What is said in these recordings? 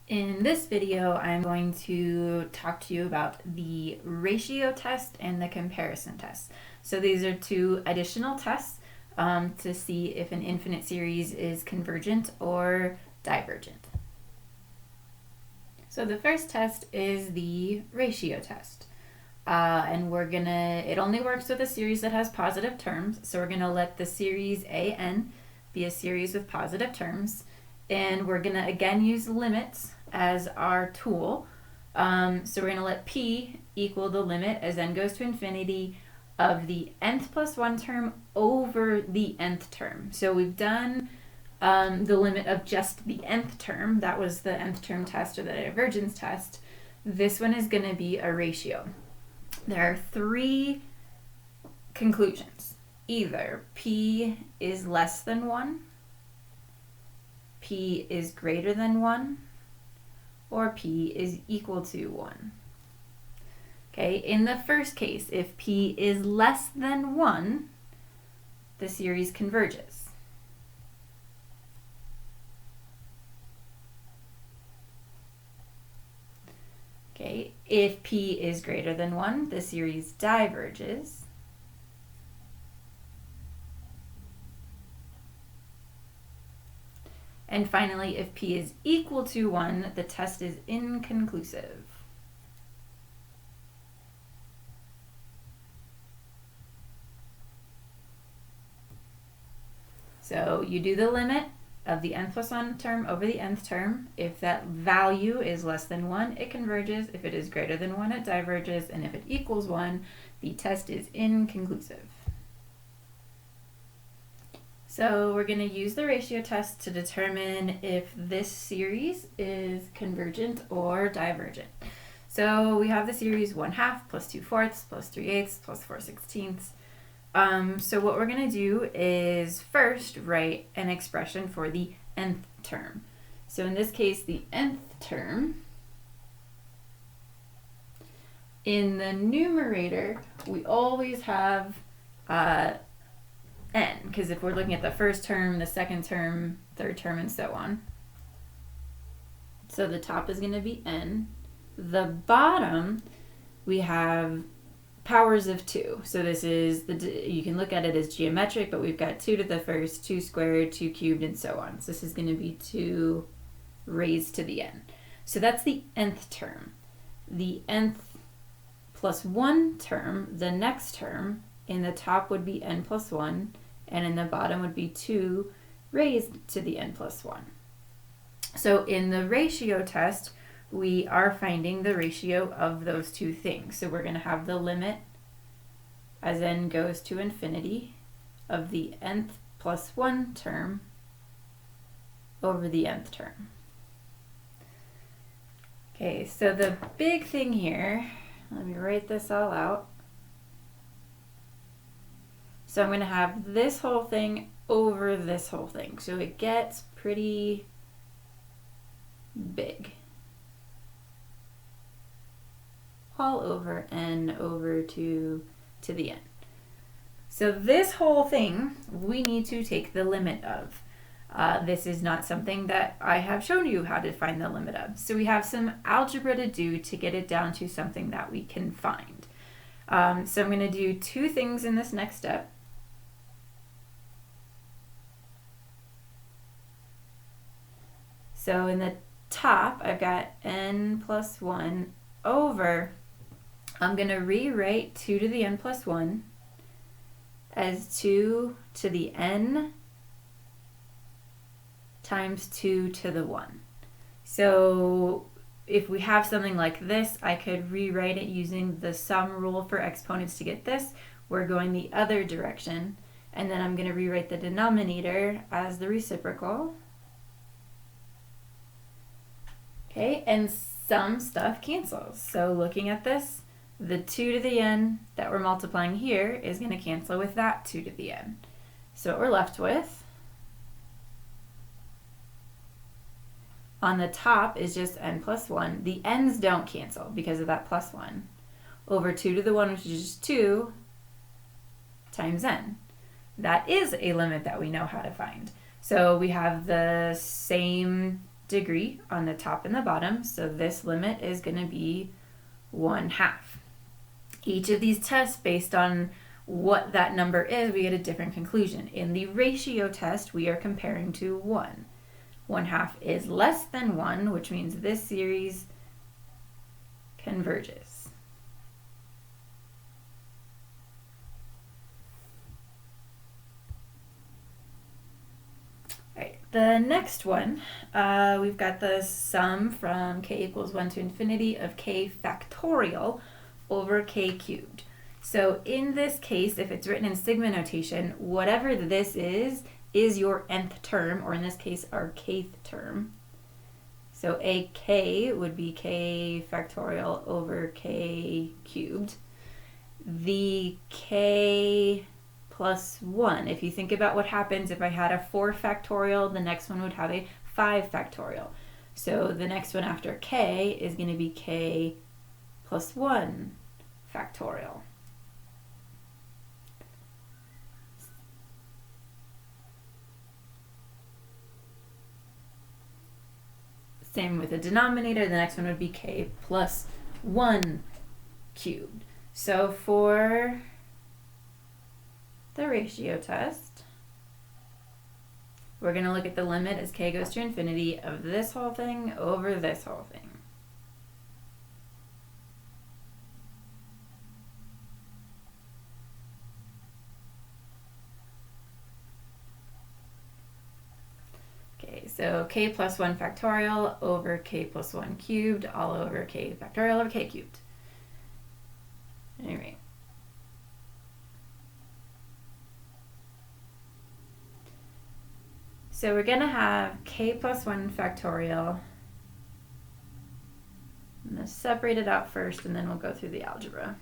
In this video, I'm going to talk to you about the ratio test and the comparison test. So these are two additional tests to see if an infinite series is convergent or divergent. So the first test is the ratio test. And it only works with a series that has positive terms. So we're gonna let the series AN be a series with positive terms. And we're gonna again use limits as our tool. So we're gonna let P equal the limit as n goes to infinity of the nth plus 1 term over the nth term. So we've done the limit of just the nth term. That was the nth term test or the divergence test. This one is gonna be a ratio. There are three conclusions. Either P is less than 1, P is greater than 1, or P is equal to 1. Okay, in the first case, if P is less than 1, the series converges. Okay, if P is greater than 1, the series diverges. And finally, if P is equal to 1, the test is inconclusive. So you do the limit of the n plus 1 term over the nth term. If that value is less than 1, it converges. If it is greater than 1, it diverges. And if it equals 1, the test is inconclusive. So we're going to use the ratio test to determine if this series is convergent or divergent. So we have the series 1/2 plus 2/4 plus 3/8 plus 4/16. So what we're going to do is first write an expression for the nth term. So in this case, the nth term, in the numerator, we always have n, because if we're looking at the first term, the second term, third term, and so on. So the top is going to be n. The bottom, we have powers of 2. So this is, you can look at it as geometric, but we've got 2 to the first, 2 squared, 2 cubed, and so on. So this is going to be 2 raised to the n. So that's the nth term. The nth plus 1 term, the next term, in the top would be n plus 1, and in the bottom would be 2 raised to the n plus 1. So in the ratio test, we are finding the ratio of those two things. So we're going to have the limit as n goes to infinity of the nth plus 1 term over the nth term. Okay, so the big thing here, let me write this all out. So I'm going to have this whole thing over this whole thing. So it gets pretty big. All over n over to the n. So this whole thing we need to take the limit of. This is not something that I have shown you how to find the limit of. So we have some algebra to do to get it down to something that we can find. So I'm going to do two things in this next step. So in the top, I've got n plus 1 over, I'm going to rewrite 2 to the n plus 1 as 2 to the n times 2 to the 1. So if we have something like this, I could rewrite it using the sum rule for exponents to get this. We're going the other direction, and then I'm going to rewrite the denominator as the reciprocal. Okay, and some stuff cancels. So looking at this, the 2 to the n that we're multiplying here is going to cancel with that 2 to the n. So what we're left with on the top is just n plus 1. The n's don't cancel because of that plus 1. Over 2 to the 1, which is just 2 times n. That is a limit that we know how to find. So we have the same degree on the top and the bottom, so this limit is going to be 1/2. Each of these tests, based on what that number is, we get a different conclusion. In the ratio test, we are comparing to 1. 1/2 is less than 1, which means this series converges. All right, the next one, we've got the sum from k equals 1 to infinity of k factorial over k cubed. So in this case, if it's written in sigma notation, whatever this is your nth term, or in this case, our kth term. So a k would be k factorial over k cubed. The k plus 1, if you think about what happens if I had a 4 factorial, the next one would have a 5 factorial. So the next one after k is going to be k plus 1 factorial. Same with the denominator, the next one would be k plus 1 cubed. So for the ratio test, we're going to look at the limit as k goes to infinity of this whole thing over this whole thing. Okay, so k plus 1 factorial over k plus 1 cubed all over k factorial over k cubed. Anyway. So we're going to have k plus 1 factorial. I'm going to separate it out first, and then we'll go through the algebra.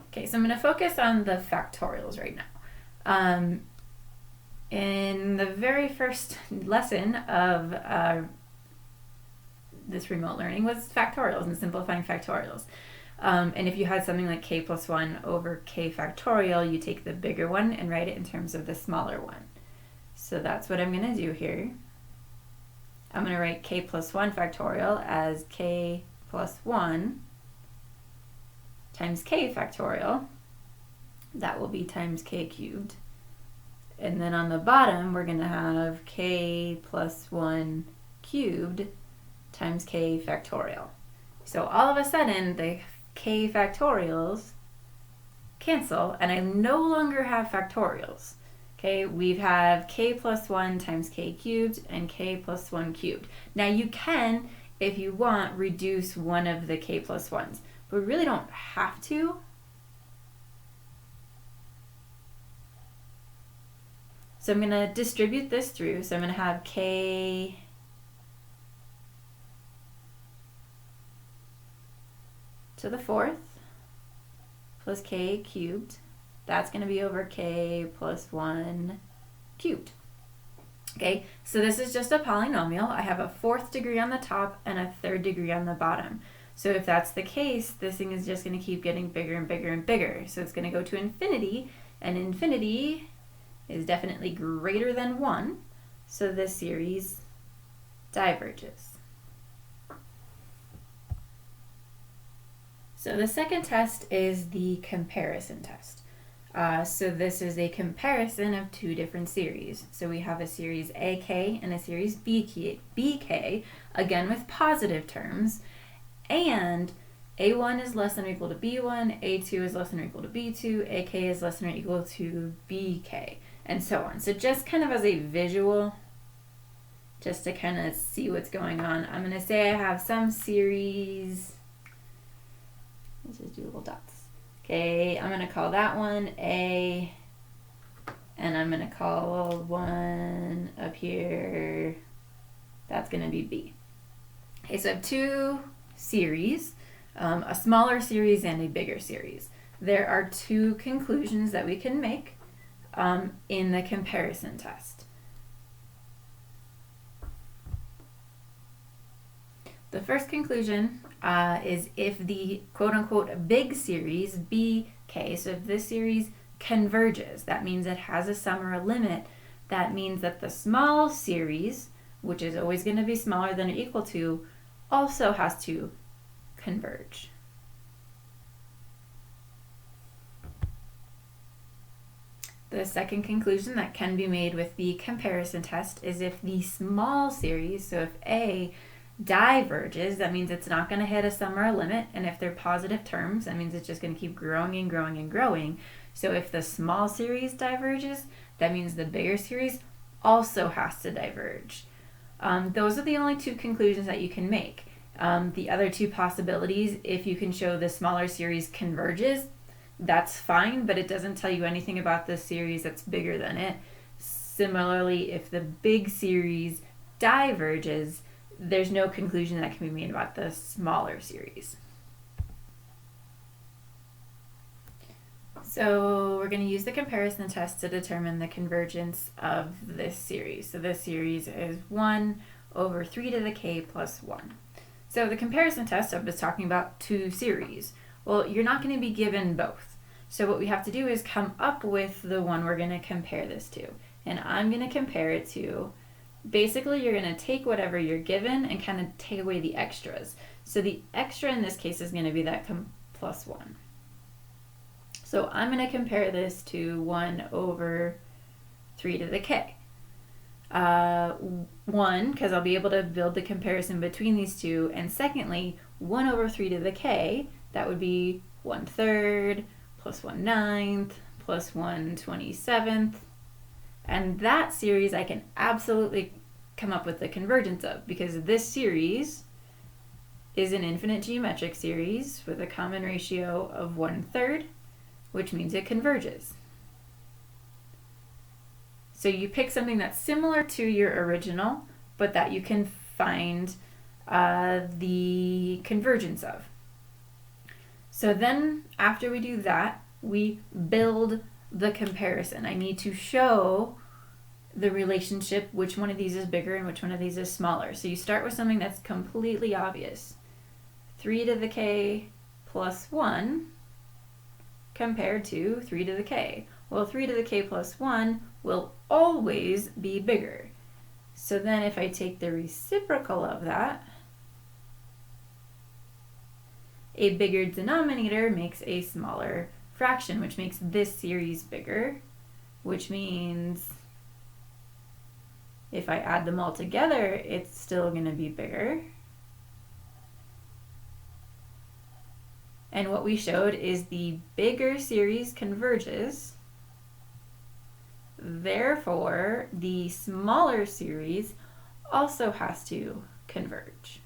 Okay, so I'm going to focus on the factorials right now. In the very first lesson of this remote learning was factorials and simplifying factorials. And if you had something like k plus 1 over k factorial, you take the bigger one and write it in terms of the smaller one. So that's what I'm going to do here. I'm going to write k plus 1 factorial as k plus 1 times k factorial. That will be times k cubed. And then on the bottom, we're going to have k plus 1 cubed times k factorial. So all of a sudden, the k factorials cancel, and I no longer have factorials. Okay, we have k plus 1 times k cubed and k plus 1 cubed. Now you can, if you want, reduce one of the k plus 1s, but we really don't have to. So I'm going to distribute this through. So I'm going to have k to the 4th plus k cubed. That's going to be over k plus 1 cubed. Okay, so this is just a polynomial. I have a 4th degree on the top and a 3rd degree on the bottom. So if that's the case, this thing is just going to keep getting bigger and bigger and bigger. So it's going to go to infinity, and infinity is definitely greater than 1. So this series diverges. So the second test is the comparison test. So this is a comparison of two different series. So we have a series AK and a series BK, again with positive terms, and A1 is less than or equal to B1, A2 is less than or equal to B2, AK is less than or equal to BK, and so on. So just kind of as a visual, just to kind of see what's going on, I'm going to say I have some series, let's just do little dots. Okay, I'm going to call that one A, and I'm going to call one up here, that's going to be B. Okay, so I have two series, a smaller series and a bigger series. There are two conclusions that we can make in the comparison test. The first conclusion is if the quote-unquote big series, BK, so if this series converges, that means it has a sum or a limit, that means that the small series, which is always going to be smaller than or equal to, also has to converge. The second conclusion that can be made with the comparison test is if the small series, so if A diverges, that means it's not going to hit a sum or a limit, and if they're positive terms, that means it's just going to keep growing and growing and growing. So if the small series diverges, that means the bigger series also has to diverge. Those are the only two conclusions that you can make. The other two possibilities, if you can show the smaller series converges, that's fine, but it doesn't tell you anything about the series that's bigger than it. Similarly, if the big series diverges, there's no conclusion that can be made about the smaller series. So we're going to use the comparison test to determine the convergence of this series. So this series is 1 over 3 to the k plus 1. So the comparison test, I was talking about two series. Well, you're not going to be given both. So what we have to do is come up with the one we're going to compare this to. And I'm going to compare it to, basically you're going to take whatever you're given and kind of take away the extras. So the extra in this case is going to be that plus 1. So I'm going to compare this to 1 over 3 to the k. 1, because I'll be able to build the comparison between these two. And secondly, 1 over 3 to the k, that would be 1/3 plus 1/9 plus 1/27. And that series I can absolutely come up with the convergence of, because this series is an infinite geometric series with a common ratio of 1/3, which means it converges. So you pick something that's similar to your original, but that you can find the convergence of. So then after we do that, we build the comparison. I need to show the relationship, which one of these is bigger and which one of these is smaller. So you start with something that's completely obvious. 3 to the k plus 1 compared to 3 to the k. Well, 3 to the k plus 1 will always be bigger. So then if I take the reciprocal of that, a bigger denominator makes a smaller fraction, which makes this series bigger, which means if I add them all together, it's still going to be bigger. And what we showed is the bigger series converges. Therefore, the smaller series also has to converge.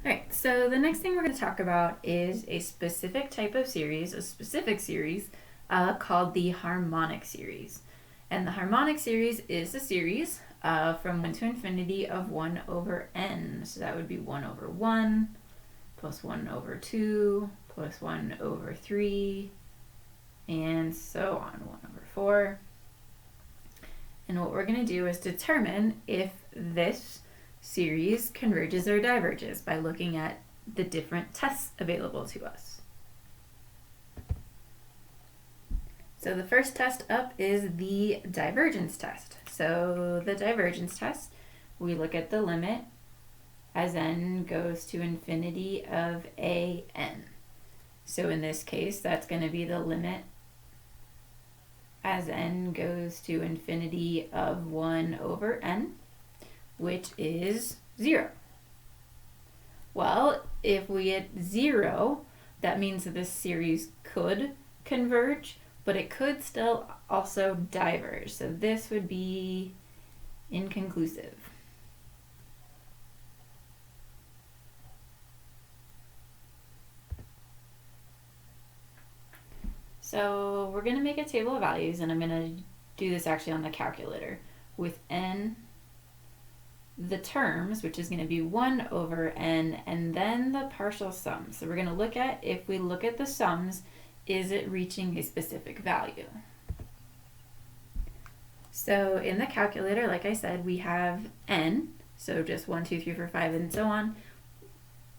Alright, so the next thing we're going to talk about is a specific type of series, a specific series called the harmonic series. And the harmonic series is a series from 1 to infinity of 1 over n. So that would be 1 over 1 plus 1 over 2 plus 1 over 3 and so on, 1 over 4. And what we're going to do is determine if this series converges or diverges by looking at the different tests available to us. So the first test up is the divergence test. So the divergence test, we look at the limit as n goes to infinity of an. So in this case, that's going to be the limit as n goes to infinity of 1 over n, which is 0. Well, if we get 0, that means that this series could converge, but it could still also diverge. So this would be inconclusive. So we're going to make a table of values, and I'm going to do this actually on the calculator with n, the terms, which is going to be 1 over n, and then the partial sums. So we're going to look at, if we look at the sums, is it reaching a specific value? So in the calculator, like I said, we have n, so just 1, 2, 3, 4, 5, and so on.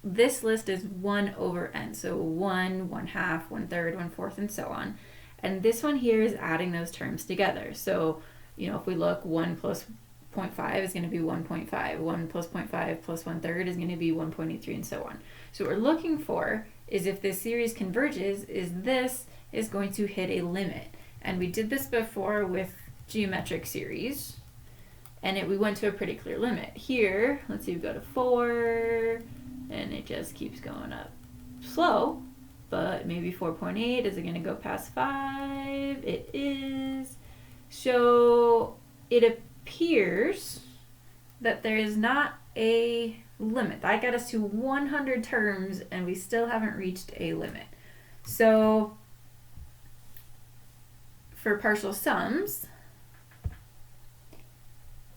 This list is 1 over n, so 1, 1/2, 1/3, 1/4, and so on. And this one here is adding those terms together. So, if we look, 1 plus 0.5 is going to be 1.5. 1 plus 0.5 plus 1/3 is going to be 1.83, and so on. So what we're looking for is if this series converges, this is going to hit a limit. And we did this before with geometric series, and we went to a pretty clear limit. Here, let's see, we go to 4, and it just keeps going up slow, but maybe 4.8. Is it going to go past 5? It is. So it appears that there is not a limit. That got us to 100 terms, and we still haven't reached a limit. So for partial sums,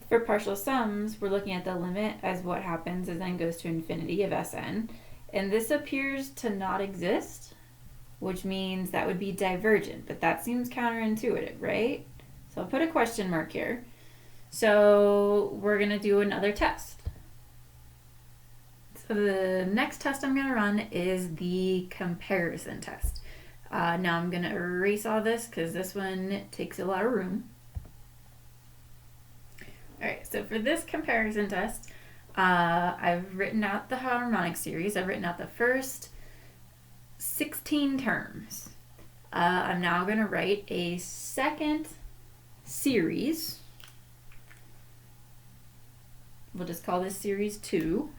we're looking at the limit as what happens as n goes to infinity of Sn. And this appears to not exist, which means that would be divergent. But that seems counterintuitive, right? So I'll put a question mark here. So we're going to do another test. So the next test I'm going to run is the comparison test. Now I'm going to erase all this because this one takes a lot of room. Alright, so for this comparison test, I've written out the harmonic series. I've written out the first 16 terms. I'm now going to write a second series. We'll just call this series 2.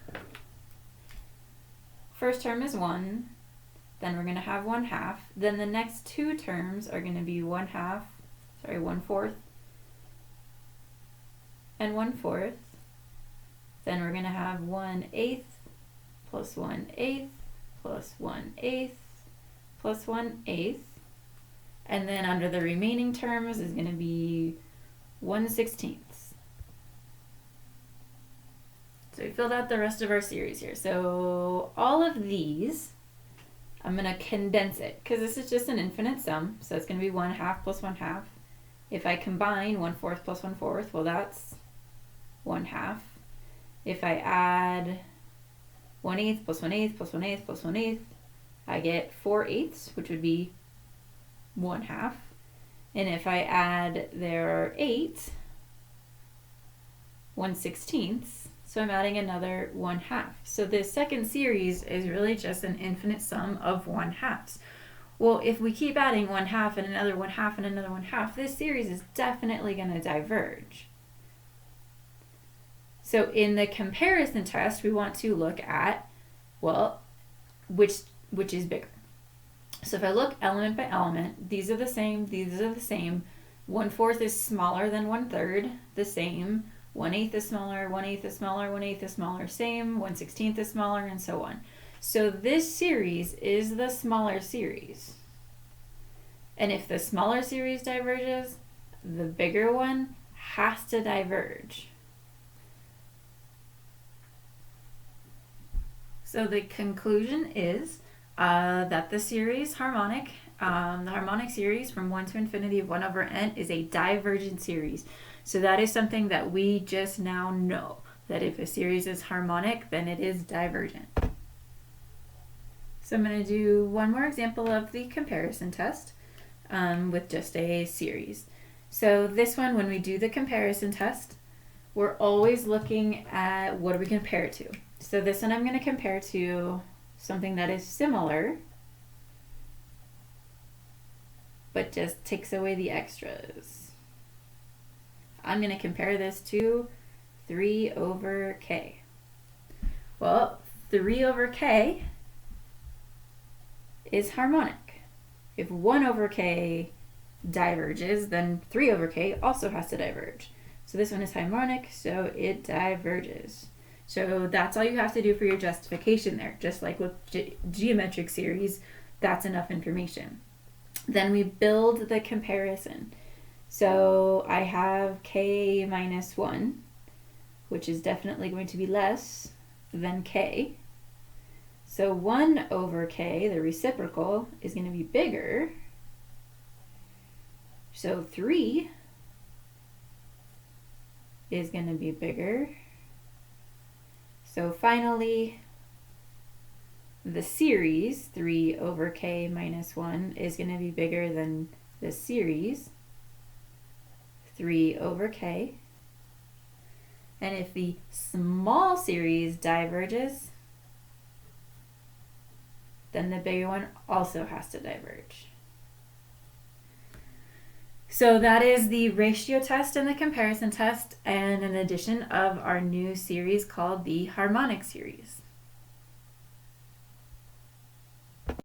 First term is 1, then we're going to have 1/2. Then the next 2 terms are going to be 1/4 and 1/4. Then we're going to have 1/8 plus 1/8 plus 1/8 plus 1/8. And then under the remaining terms is going to be 1/16. So we filled out the rest of our series here. So all of these, I'm going to condense it because this is just an infinite sum. So it's going to be 1/2 plus 1/2. If I combine 1/4 plus 1/4, well, that's 1/2. If I add 1/8 plus 1/8 plus 1/8 plus 1/8, I get 4/8, which would be 1/2. And if I add their 8, 1/16, so I'm adding another 1/2. So this second series is really just an infinite sum of 1/2s. Well, if we keep adding 1/2 and another 1/2 and another 1/2, this series is definitely going to diverge. So in the comparison test, we want to look at, well, which is bigger. So if I look element by element, these are the same, these are the same. 1/4 is smaller than 1/3, the same. 1/8 is smaller, 1/8 is smaller, 1/8 is smaller, same. 1/16 is smaller, and so on. So this series is the smaller series. And if the smaller series diverges, the bigger one has to diverge. So the conclusion is that the series harmonic, the harmonic series from 1 to infinity of 1 over n is a divergent series. So that is something that we just now know, that if a series is harmonic, then it is divergent. So I'm going to do one more example of the comparison test with just a series. So this one, when we do the comparison test, we're always looking at what do we compare to. So this one I'm going to compare to something that is similar, but just takes away the extras. I'm going to compare this to 3 over k. Well, 3 over k is harmonic. If 1 over k diverges, then 3 over k also has to diverge. So this one is harmonic, so it diverges. So that's all you have to do for your justification there. Just like with geometric series, that's enough information. Then we build the comparison. So I have k minus 1, which is definitely going to be less than k. So 1 over k, the reciprocal, is going to be bigger. So 3 is going to be bigger. So finally, the series, 3 over k minus 1, is going to be bigger than the series, 3 over k. And if the small series diverges, then the bigger one also has to diverge. So that is the ratio test and the comparison test, and an addition of our new series called the Harmonic Series.